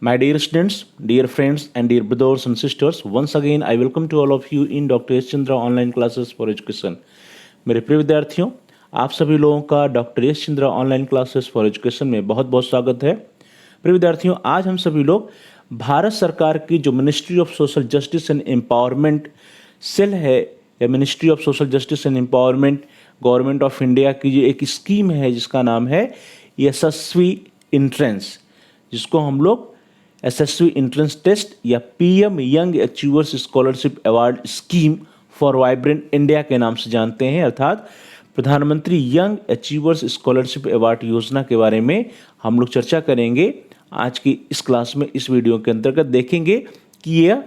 My dear students, dear friends, and dear brothers and sisters, once again I welcome to all of you in Dr. S. Chandra online classes for education. मेरे प्रिय विद्यार्थियों, आप सभी लोगों का doctor S Chandra online classes for education में बहुत बहुत स्वागत है। प्रिय विद्यार्थियों, आज हम सभी लोग भारत सरकार की जो ministry of social justice and empowerment cell है, या ministry of social justice and empowerment government of India की जो एक स्कीम है जिसका नाम है यशस्वी इंट्रेंस, जिसको हम लोग एसएसवी इंट्रेंस टेस्ट या PM young achievers scholarship award scheme for vibrant India के नाम से जानते हैं, अर्थात प्रधानमंत्री यंग अचीवर्स स्कॉलरशिप अवार्ड योजना के बारे में हम लोग चर्चा करेंगे। आज की इस क्लास में इस वीडियो के अंतर्गत देखेंगे कि यह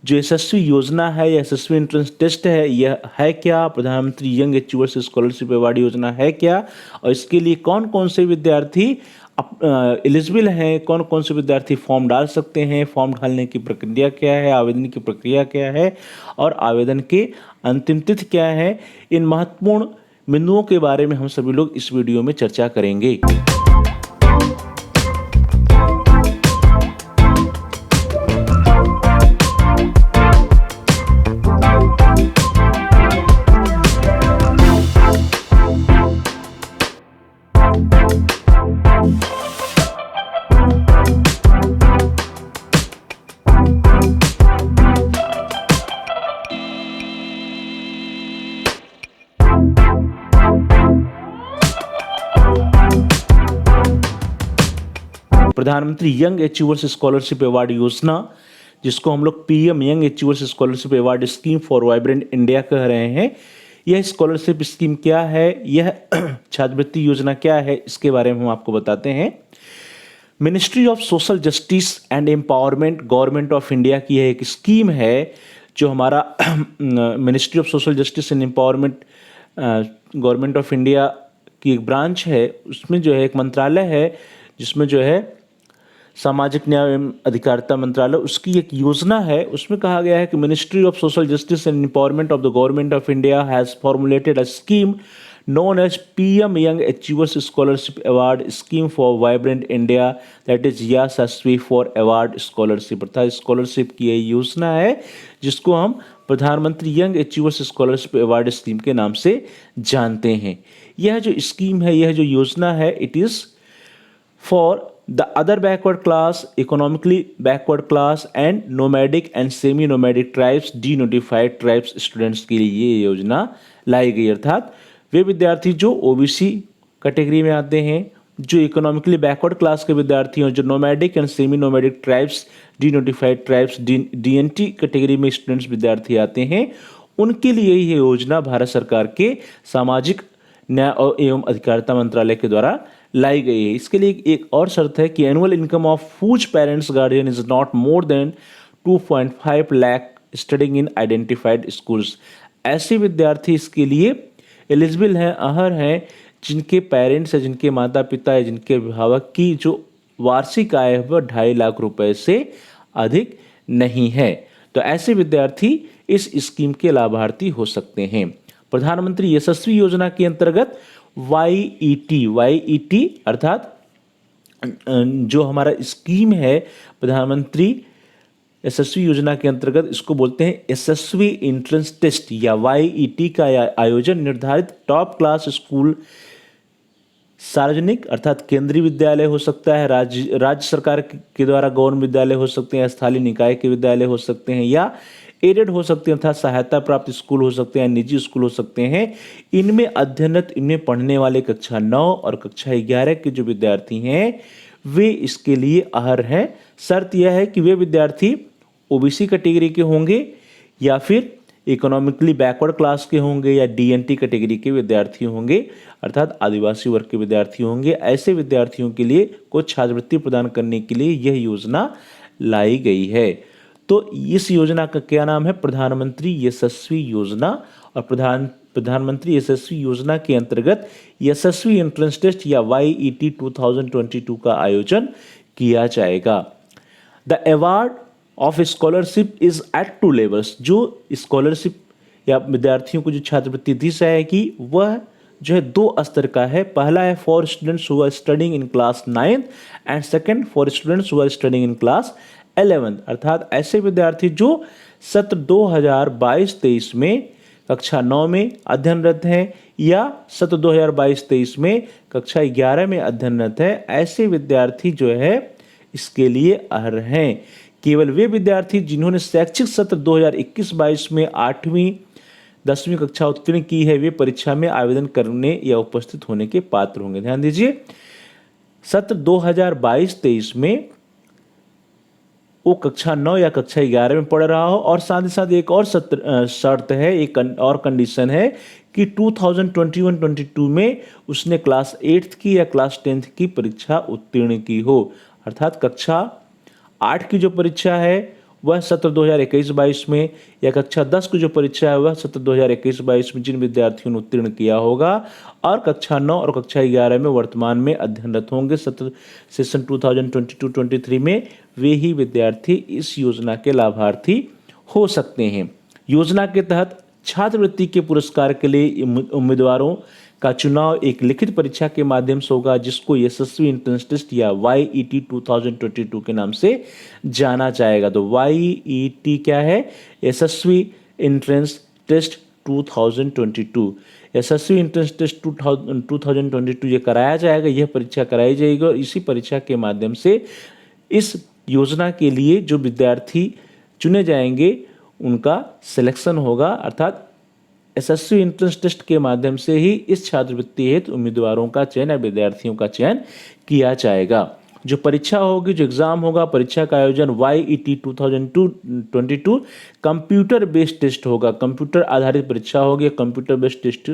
जो यशस्वी योजना है या यशस्वी इंट्रेंस टेस्ट है, यह है क्या, प्रधानमंत्री यंग अचीवर्स स्कॉलरशिप अवार्ड योजना है क्या, और इसके लिए कौन कौन से विद्यार्थी एलिजिबल हैं, कौन कौन से विद्यार्थी फॉर्म डाल सकते हैं, फॉर्म डालने की प्रक्रिया क्या है, आवेदन की प्रक्रिया क्या है और आवेदन के अंतिम तिथि क्या है, इन महत्वपूर्ण बिंदुओं के बारे में हम सभी लोग इस वीडियो में चर्चा करेंगे। प्रधानमंत्री यंग अचीवर्स स्कॉलरशिप अवार्ड योजना, जिसको हम लोग PM young achievers scholarship award scheme for vibrant India कह रहे हैं, यह स्कॉलरशिप स्कीम क्या है, यह छात्रवृत्ति योजना क्या है, इसके बारे में हम आपको बताते हैं। Ministry of social justice and empowerment government of India की यह एक स्कीम है, जो हमारा ministry of social justice and empowerment government of India की एक ब्रांच है, उसमें जो है एक मंत्रालय है जिसमें जो है सामाजिक न्याय एवं अधिकारिता मंत्रालय, उसकी एक योजना है। उसमें कहा गया है कि ministry of social justice and empowerment of the government of India has formulated a scheme known as PM Young Achievers Scholarship Award Scheme for Vibrant India, that is Yashasvi for award scholarship, अर्थात scholarship की यह योजना है जिसको हम प्रधानमंत्री young achievers scholarship award scheme के नाम से जानते हैं। यह जो स्कीम है, यह जो योजना है, it is for the other backward class, economically backward class and nomadic and semi nomadic tribes, denotified tribes students के लिए ये योजना लाई गई, अर्थात वे विद्यार्थी जो ओबीसी कैटेगरी में आते हैं, जो इकोनॉमिकली बैकवर्ड क्लास के विद्यार्थी हैं, जो nomadic and semi nomadic tribes, denotified tribes, DNT category में स्टूडेंट्स विद्यार्थी आते हैं, उनके लिए ये योजना भारत सरकार के सामाजिक न्याय एवं अधिकारिता मंत्रालय के द्वारा लाई गई है। इसके लिए एक और शर्त है कि annual income of whose parents guardian is not more than 2.5 lakh studying in identified schools. ऐसे विद्यार्थी इसके लिए एलिजिबल हैं, अहर हैं, जिनके पेरेंट्स या जिनके माता पिता या जिनके अभिभावक की जो वार्षिक आय है वह 2.5 लाख रुपए से अधिक नहीं है। तो ऐसे विद्यार्थी इस स्कीम के लाभार्थी हो सकते हैं। प्रधानमंत्री यशस्वी योजना के अंतर्गत YET अर्थात जो हमारा स्कीम है प्रधानमंत्री यशस्वी योजना के अंतर्गत, इसको बोलते हैं यशस्वी इंट्रेंस टेस्ट या YET का आयोजन निर्धारित टॉप क्लास स्कूल, सार्वजनिक अर्थात केंद्रीय विद्यालय हो सकता है, राज्य सरकार के द्वारा गौण विद्यालय हो सकते हैं, स्थानीय निकाय के विद्यालय हो सकते हैं, या एडेड हो सकते हैं अर्थात सहायता प्राप्त स्कूल हो सकते हैं, निजी स्कूल हो सकते हैं। इनमें अध्ययनरत, इनमें पढ़ने वाले कक्षा 9 और कक्षा 11 के जो विद्यार्थी हैं वे इसके लिए अहर हैं। शर्त यह है कि वे विद्यार्थी ओबीसी कैटेगरी के होंगे या फिर इकोनॉमिकली बैकवर्ड क्लास के होंगे या डीएनटी कैटेगरी के विद्यार्थी होंगे, अर्थात आदिवासी वर्ग के विद्यार्थी होंगे। ऐसे विद्यार्थियों के लिए कुछ छात्रवृत्ति प्रदान करने के लिए यह योजना लाई गई है। तो इस योजना का क्या नाम है? प्रधानमंत्री यशस्वी योजना। और प्रधानमंत्री यशस्वी योजना के अंतर्गत यशस्वी एंट्रेंस टेस्ट या YET 2022 का आयोजन किया जाएगा। The award of scholarship is at 2 levels. जो स्कॉलरशिप या विद्यार्थियों को जो छात्रवृत्ति दी जाएगी वह जो है दो स्तर का है। पहला है for students who are studying in class 9th and second for students who are studying in class 11th, अर्थात ऐसे विद्यार्थी जो सत्र 2022-23 में कक्षा 9 में अध्ययनरत हैं या सत्र 2022-23 में कक्षा 11 में अध्ययनरत है, ऐसे विद्यार्थी जो है इसके लिए अर्ह हैं। केवल वे विद्यार्थी जिन्होंने शैक्षिक सत्र 2021-22 में 8वीं 10वीं कक्षा उत्तीर्ण की है, वे परीक्षा में आवेदन करने या उपस्थित होने के पात्र होंगे। ध्यान दीजिए, सत्र 2022-23 में वो कक्षा 9 या कक्षा 11 में पढ़ रहा हो, और साथ ही साथ एक और शर्त है, एक और कंडीशन है कि 2021-22 में उसने क्लास 8th की या क्लास 10th की परीक्षा उत्तीर्ण की हो, अर्थात कक्षा 8 की जो परीक्षा है वह सत्र 2021-22 में, या कक्षा 10 की जो परीक्षा है वह सत्र 2021-22 में जिन विद्यार्थियों ने उत्तीर्ण किया होगा, और कक्षा 9 और कक्षा 11 में वर्तमान में अध्ययनरत होंगे सत्र सेशन 2022-23 में, वे ही विद्यार्थी इस योजना के लाभार्थी हो सकते हैं। योजना के तहत छात्रवृत्ति के पुरस्कार के लिए उम्मीदवारों का चुनाव एक लिखित परीक्षा के माध्यम से होगा, जिसको यशस्वी एंट्रेंस टेस्ट या YET 2022 के नाम से जाना जाएगा। तो YET क्या है? यशस्वी एंट्रेंस टेस्ट 2022। यशस्वी एंट्रेंस टेस्ट 2022 ये कराया जाएगा, यह परीक्षा कराई जाएगी, और इसी परीक्षा के माध्यम से इस योजना के लिए जो विद्यार्थी चुने जाएंगे उनका सिलेक्शन होगा, अर्थात एसएससी एंट्रेंस टेस्ट के माध्यम से ही इस छात्रवृत्ति हेतु उम्मीदवारों का चयन या विद्यार्थियों का चयन किया जाएगा। जो परीक्षा होगी, जो एग्जाम होगा, परीक्षा का आयोजन YET 2022 कंप्यूटर बेस्ड टेस्ट होगा, कंप्यूटर आधारित परीक्षा होगी, कंप्यूटर बेस्ड टेस्ट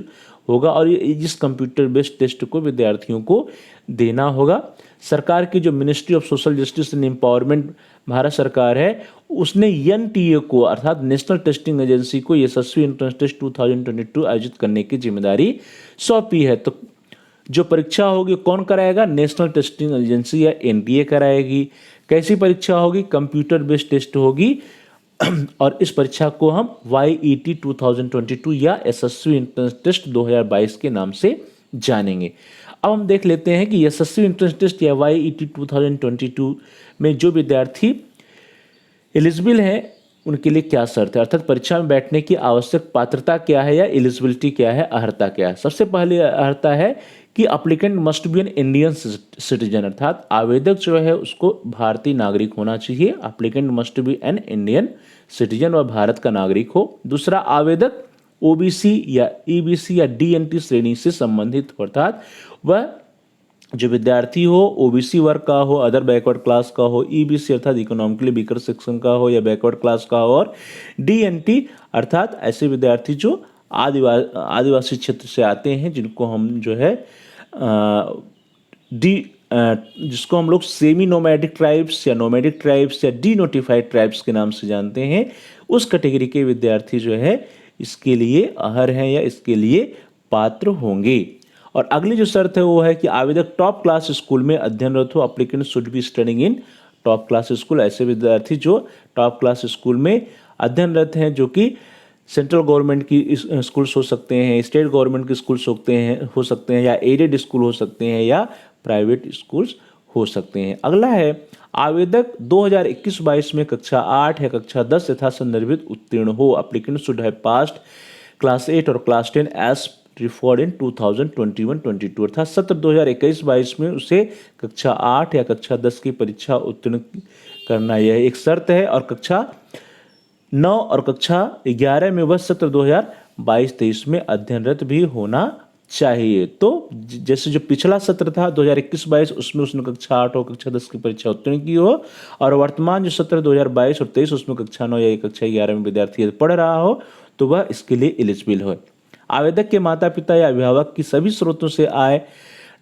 होगा, और इस कंप्यूटर बेस्ड टेस्ट को विद्यार्थियों को देना होगा। सरकार की जो ministry of social justice and empowerment Bharat सरकार है, उसने NTA को अर्थात नेशनल टेस्टिंग एजेंसी को यशस्वी एंट्रेंस टेस्ट 2022 आयोजित करने की जिम्मेदारी सौंपी है। तो जो परीक्षा होगी कौन कराएगा? नेशनल टेस्टिंग एजेंसी या NTA कराएगी। कैसी परीक्षा होगी? कंप्यूटर बेस्ड टेस्ट होगी, और इस परीक्षा को हम YET 2022 या यशस्वी एंट्रेंस टेस्ट 2022 के नाम से जानेंगे। अब हम देख लेते हैं कि यशस्वी एंट्रेंस टेस्ट या YET 2022 में जो विद्यार्थी एलिजिबल हैं उनके लिए क्या शर्त है, अर्थात परीक्षा में बैठने की आवश्यक पात्रता क्या है या एलिजिबिलिटी क्या है, अर्हता क्या है। सबसे पहले अर्हता है कि applicant must be an Indian citizen, अर्थात आवेदक जो है उसको भारतीय नागरिक होना चाहिए। Applicant must be an Indian citizen, वह भारत का नागरिक हो। दूसरा, आवेदक OBC या EBC या DNT श्रेणी से संबंधित हो, अर्थात वह जो विद्यार्थी हो OBC वर्ग का हो, अदर बैकवर्ड क्लास का हो, EBC अर्थात इकोनॉमिकली वीकर सेक्शन का हो या बैकवर्ड क्लास का हो, और DNT अर्थात ऐसे विद्यार्थी जो आदिवासी क्षेत्र से आते हैं, जिनको हम जो है जिसको हम लोग सेमी नोमैडिक ट्राइब्स या नोमैडिक ट्राइब्स या डीनोटिफाइड ट्राइब्स के नाम से जानते हैं, उस कैटेगरी के विद्यार्थी जो है इसके लिए अर्ह हैं या इसके लिए पात्र होंगे। और अगली जो शर्त है वो है कि आवेदक टॉप क्लास स्कूल में अध्ययनरत हो। Applicant should be studying in top class school, ऐसे विद्यार्थी जो टॉप क्लास स्कूल में अध्ययनरत हैं, जो कि सेंट्रल गवर्नमेंट की स्कूल्स हो सकते हैं, स्टेट गवर्नमेंट के स्कूल्स हो सकते हैं या एडेड स्कूल हो सकते हैं या प्राइवेट स्कूल्स हो सकते हैं। अगला है, आवेदक 2021-22 में कक्षा 8 या कक्षा 10 तथा संदर्भित उत्तीर्ण हो। Applicant should have passed class 8 और क्लास 10 एज रिफॉर्ड इन 2021-22, अर्थात सत्र 2021-22 में उसे कक्षा 8 या कक्षा 10 की परीक्षा उत्तीर्ण करना यह एक शर्त है, और कक्षा 9 और कक्षा 11 में वह सत्र 2022-23 में अध्ययनरत भी होना चाहिए। तो जैसे जो पिछला सत्र था 2021-22 उसमें उसने कक्षा 8 और कक्षा 10 की परीक्षा उत्तीर्ण की हो, और वर्तमान जो सत्र 2022 और 23 उसमें कक्षा 9 या कक्षा 11 में विद्यार्थी पढ़ रहा हो तो वह इसके लिए एलिजिबल हो। आवेदक के माता पिता या अभिभावक की सभी स्रोतों से आय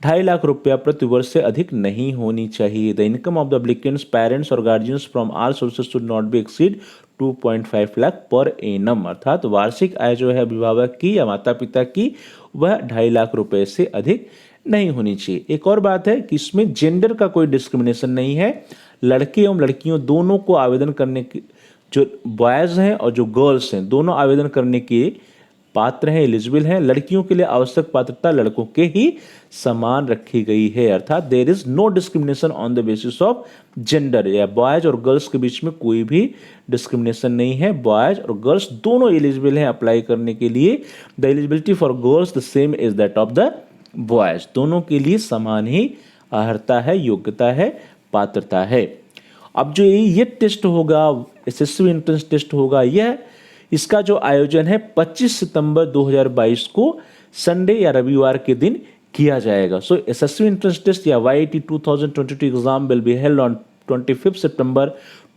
2.5 लाख रुपया प्रति वर्ष से अधिक नहीं होनी चाहिए। The income of the applicants parents और guardians from all sources should not be exceed 2.5 lakh per annum, अर्थात वार्षिक आय जो है अभिभावक की या माता पिता की वह 2.5 लाख रुपए से अधिक नहीं होनी चाहिए। एक और बात है कि इसमें जेंडर का कोई डिस्क्रिमिनेशन नहीं है, लड़के एवं लड़कियों दोनों को आवेदन करने की, जो बॉयज़ हैं और जो गर्ल्स हैं दोनों आवेदन करने के पात्र हैं, एलिजिबल हैं। लड़कियों के लिए आवश्यक पात्रता लड़कों के ही समान रखी गई है, अर्थात there is no discrimination on the basis of gender, या बॉयज और गर्ल्स के बीच में कोई भी डिस्क्रिमिनेशन नहीं है। बॉयज और गर्ल्स दोनों एलिजिबल हैं अप्लाई करने के लिए। The eligibility for girls the same is that of the boys, दोनों के लिए समान ही अर्हता है, योग्यता है, पात्रता है। अब जो ये टेस्ट होगा, एसएससी एंट्रेंस टेस्ट होगा, यह इसका जो आयोजन है 25 सितंबर 2022 को संडे या रविवार के दिन किया जाएगा। सो एसएससी एंट्रेंस टेस्ट या YIT 2022 exam will be held on 25 September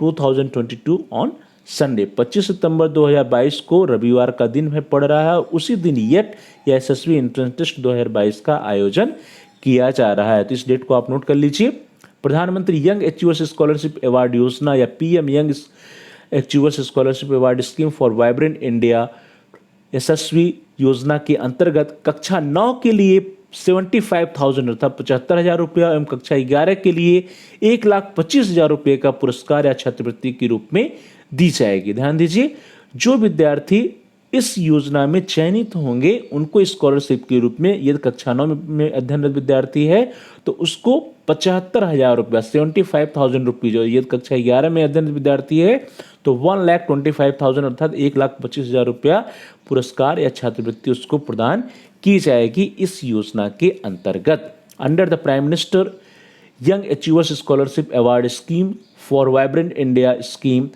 2022 on Sunday. 25 सितंबर 2022 को रविवार का दिन है पड़ रहा है, उसी दिन येट या एसएससी एंट्रेंस टेस्ट 2022 का आयोजन किया जा रहा है। तो इस डेट को आप नोट कर लीजिए। प्रधानमंत्री यंग अचीवर्स स्कॉलरशिप अवार्ड योजना या PM young achievers scholarship award scheme for vibrant India Yasasvi योजना के अंतर्गत कक्षा 9 के लिए 75,000 अर्थात 75,000 रुपया एवं कक्षा 11 के लिए 1,25,000 रुपये का पुरस्कार या छात्रवृत्ति के रूप में दी जाएगी। ध्यान दीजिए, जो विद्यार्थी इस योजना में चयनित होंगे उनको स्कॉलरशिप के रूप में, यदि कक्षा 9 में अध्ययनरत विद्यार्थी है तो उसको 75,000 रुपया 75,000 रुपीज, और यदि कक्षा 11 में अध्ययनरत विद्यार्थी है तो 1,25,000 अर्थात 1,25,000 रुपया पुरस्कार या छात्रवृत्ति उसको प्रदान की जाएगी इस योजना के अंतर्गत। Under the prime minister young achievers scholarship award scheme for vibrant India scheme,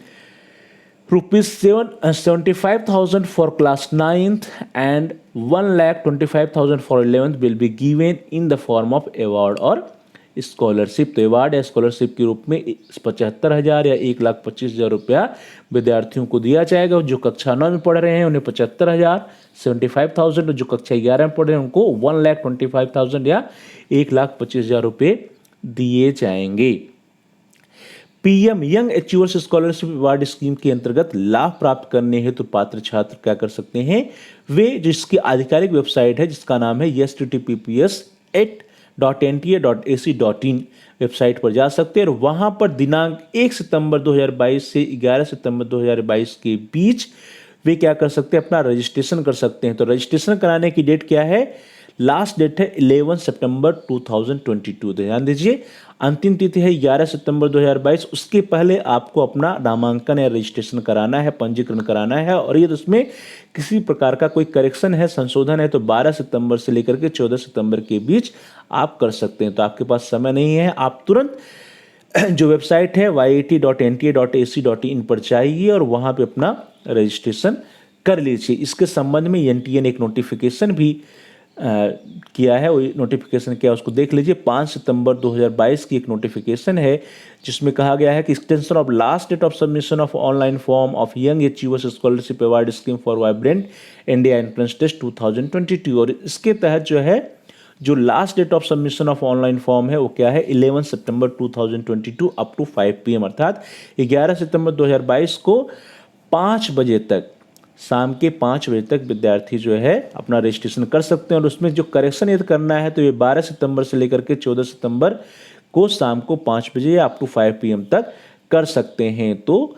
₹75,000 for class 9th and 1,25,000 for 11th will be given in the form of award और स्कॉलरशिप। तो अवार्ड या स्कॉलरशिप के रूप में 75,000 या 1,25,000 रुपया विद्यार्थियों को दिया जाएगा। जो कक्षा 9 में पढ़ रहे हैं उन्हें 75,000, 75,000, और जो कक्षा 11 में पढ़ रहे हैं उनको 1,25,000 या 1,25,000 रुपये दिए जाएंगे। PM young achievers scholarship award scheme के अंतर्गत लाभ प्राप्त करने हेतु पात्र छात्र क्या कर सकते हैं, वे जिसकी आधिकारिक वेबसाइट है जिसका नाम है https://8.nta.ac.in वेबसाइट पर जा सकते हैं और वहां पर दिनांक 1 सितंबर 2022 से 11 सितंबर 2022 के बीच वे क्या कर सकते हैं, अपना रजिस्ट्रेशन कर सकते हैं। तो रजिस्ट्रेशन कराने की डेट क्या है, लास्ट डेट है 11 सितंबर 2022। ध्यान दीजिए, अंतिम तिथि है 11 सितंबर 2022। उसके पहले आपको अपना नामांकन या रजिस्ट्रेशन कराना है, पंजीकरण कराना है, और यदि उसमें किसी प्रकार का कोई करेक्शन है, संशोधन है, तो 12 सितंबर से लेकर के 14 सितंबर के बीच आप कर सकते हैं। तो आपके पास समय नहीं है, आप तुरंत जो वेबसाइट है yit.nta.ac.in पर जाइए और वहाँ पे अपना रजिस्ट्रेशन कर लीजिए। इसके संबंध में NTA ने एक नोटिफिकेशन भी किया है, वो नोटिफिकेशन क्या है उसको देख लीजिए। 5 सितंबर 2022 की एक नोटिफिकेशन है जिसमें कहा गया है कि extension of last date of submission of online form of young achievers scholarship award scheme for vibrant India entrance test 2022, और इसके तहत जो है जो last date of submission of online form है वो क्या है, 11 सितंबर 2022 अप टू 5 PM अर्थात 11 सितंबर 2022 को 5 बजे तक, शाम के 5 बजे तक विद्यार्थी जो है अपना रजिस्ट्रेशन कर सकते हैं। और उसमें जो करेक्शन यदि करना है तो ये 12 सितंबर से लेकर के 14 सितंबर को शाम को 5 बजे या अप टू 5 PM तक कर सकते हैं। तो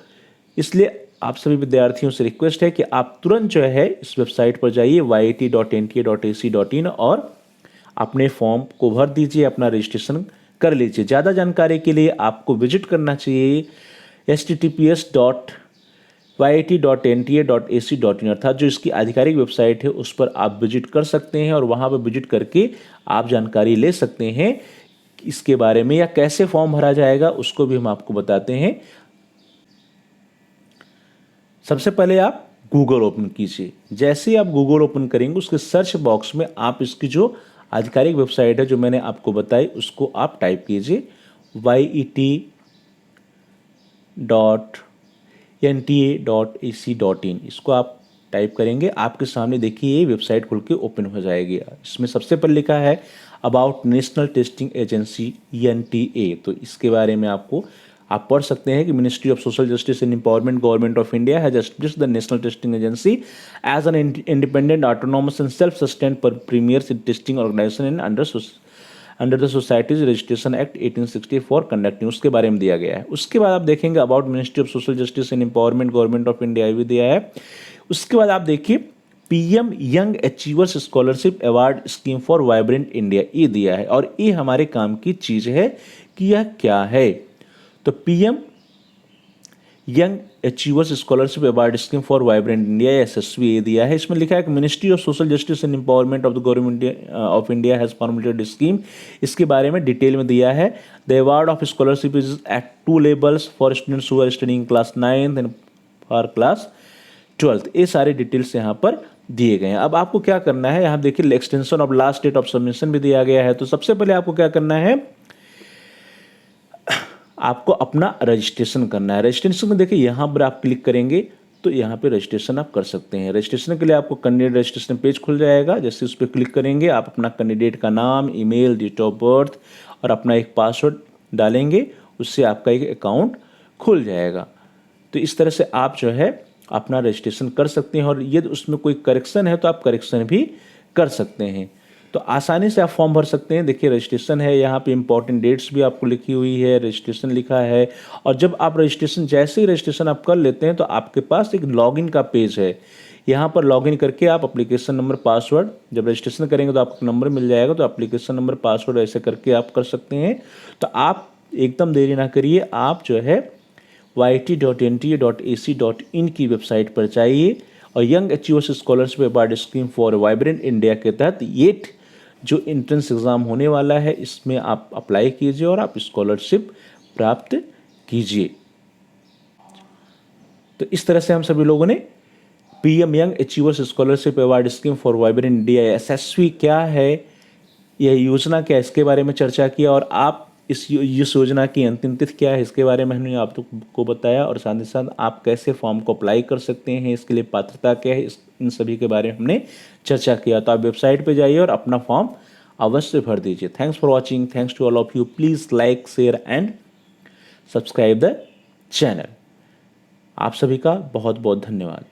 इसलिए आप सभी विद्यार्थियों से रिक्वेस्ट है कि आप तुरंत जो है इस वेबसाइट पर जाइए yit.nta.ac.in और अपने फॉर्म को भर दीजिए, अपना रजिस्ट्रेशन कर लीजिए। ज़्यादा जानकारी के लिए आपको विजिट करना चाहिए https://yit.nta.ac.in अर्थात जो इसकी आधिकारिक वेबसाइट है उस पर आप विजिट कर सकते हैं और वहाँ पर विजिट करके आप जानकारी ले सकते हैं इसके बारे में, या कैसे फॉर्म भरा जाएगा उसको भी हम आपको बताते हैं। सबसे पहले आप गूगल ओपन कीजिए। जैसे ही आप गूगल ओपन करेंगे उसके सर्च बॉक्स में आप इसकी जो आधिकारिक वेबसाइट है जो मैंने आपको बताई उसको आप टाइप कीजिए yit.nta.ac.in। इसको आप टाइप करेंगे, आपके सामने देखिए ये वेबसाइट खुल के ओपन हो जाएगी। इसमें सबसे पहले लिखा है about national testing agency NTA। तो इसके बारे में आपको आप पढ़ सकते हैं कि ministry of social justice and empowerment government of India has established the national testing agency as an independent autonomous and self sustained premier testing organisation and under the societies registration act 1864 conducting, उसके बारे में दिया गया है। उसके बाद आप देखेंगे about ministry of social justice and empowerment government of India भी दिया है। उसके बाद आप देखिए PM young achievers scholarship award scheme for vibrant India, ये दिया है। और ये हमारे काम की चीज़ है कि यह क्या है। तो PM young achievers scholarship award scheme for vibrant India, SSV, ये दिया है। इसमें लिखा है कि ministry of social justice and empowerment of the government of India has formulated scheme. इसके बारे में डिटेल में दिया है। The award of scholarship is at 2 levels for students who are studying class 9th and for class 12th। ये सारे details यहाँ पर दिए गए हैं। अब आपको क्या करना है, यहाँ देखिए extension of last date of submission भी दिया गया है। तो सबसे पहले आपको क्या करना है, आपको अपना रजिस्ट्रेशन करना है। रजिस्ट्रेशन में देखिए यहाँ पर आप क्लिक करेंगे तो यहाँ पे रजिस्ट्रेशन आप कर सकते हैं। रजिस्ट्रेशन के लिए आपको कैंडिडेट रजिस्ट्रेशन पेज खुल जाएगा। जैसे उस पर क्लिक करेंगे, आप अपना कैंडिडेट का नाम, ईमेल, डेट ऑफ बर्थ और अपना एक पासवर्ड डालेंगे, उससे आपका एक अकाउंट खुल जाएगा। तो इस तरह से आप जो है अपना रजिस्ट्रेशन कर सकते हैं। और यदि उसमें कोई करेक्शन है तो आप करेक्शन भी कर सकते हैं। तो आसानी से आप फॉर्म भर सकते हैं। देखिए रजिस्ट्रेशन है, यहाँ पे इंपॉर्टेंट डेट्स भी आपको लिखी हुई है, रजिस्ट्रेशन लिखा है। और जब आप रजिस्ट्रेशन, जैसे ही रजिस्ट्रेशन आप कर लेते हैं तो आपके पास एक लॉगिन का पेज है। यहाँ पर लॉगिन करके आप एप्लीकेशन नंबर, पासवर्ड, जब रजिस्ट्रेशन करेंगे तो आपको नंबर मिल जाएगा। तो एप्लीकेशन नंबर, पासवर्ड ऐसे करके आप कर सकते हैं। तो आप एकदम देरी ना करिए, आप जो है yt.nta.ac.in की वेबसाइट पर जाइए और young achievers scholarship award scheme for vibrant India के तहत ये जो एंट्रेंस एग्ज़ाम होने वाला है, इसमें आप अप्लाई कीजिए और आप स्कॉलरशिप प्राप्त कीजिए। तो इस तरह से हम सभी लोगों ने PM young achievers scholarship award scheme for vibrant India, SSV क्या है, यह योजना क्या है, इसके बारे में चर्चा किया। और आप इस योजना की अंतिम तिथि क्या है, इसके बारे में हमने आपको बताया। और साथ ही साथ आप कैसे फॉर्म को अप्लाई कर सकते हैं, इसके लिए पात्रता क्या है, इन सभी के बारे में हमने चर्चा किया। तो आप वेबसाइट पे जाइए और अपना फॉर्म अवश्य भर दीजिए। Thanks for watching, thanks to all of you. Please like, share and subscribe the channel. आप सभी का बहुत बहुत धन्यवाद।